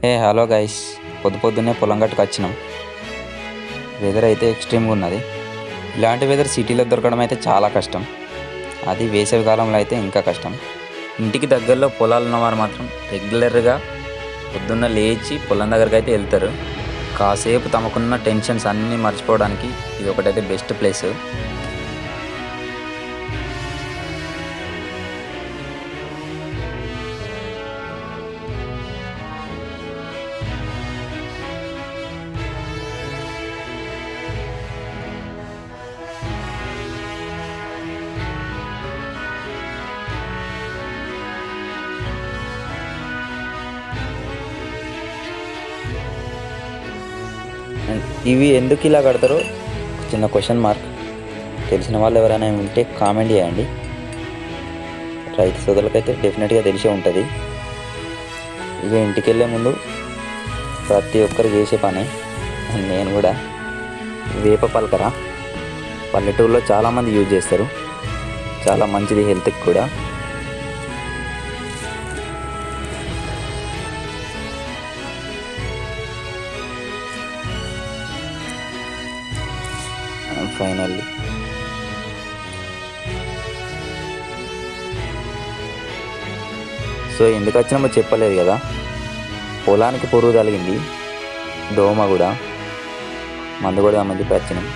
Hello guys. పొద్దున్నే పొలం గట్టుకు వచ్చినాం. వెదర్ అయితే ఎక్స్ట్రీమ్గా ఉన్నది. ఇలాంటి వెదర్ సిటీలో దొరకడం అయితే చాలా కష్టం. అది వేసవి కాలంలో అయితే ఇంకా కష్టం. ఇంటికి దగ్గరలో పొలాలు ఉన్నవారు మాత్రం రెగ్యులర్గా పొద్దున్న లేచి పొలం దగ్గరికి అయితే వెళ్తారు. కాసేపు తమకున్న టెన్షన్స్ అన్నీ మర్చిపోవడానికి ఇది ఒకటైతే బెస్ట్ ప్లేస్. ఇవి ఎందుకు ఇలా కడతారో చిన్న క్వశ్చన్ మార్క్. తెలిసిన వాళ్ళు ఎవరైనా ఉంటే కామెంట్ చేయండి. రైతు సోదరులకైతే డెఫినెట్గా తెలిసే ఉంటుంది. ఇక ఇంటికి వెళ్ళే ముందు ప్రతి ఒక్కరు చేసే పని. నేను కూడా వేప పలకర పల్లెటూరులో చాలామంది యూజ్ చేస్తారు. చాలా మంచిది హెల్త్కి కూడా. ఫైనల్లీ సో ఎందుకు వచ్చినామో చెప్పలేదు కదా. పొలానికి పురుగు తగిలింది, దోమ కూడా, మందు కూడా మంది వచ్చినాం.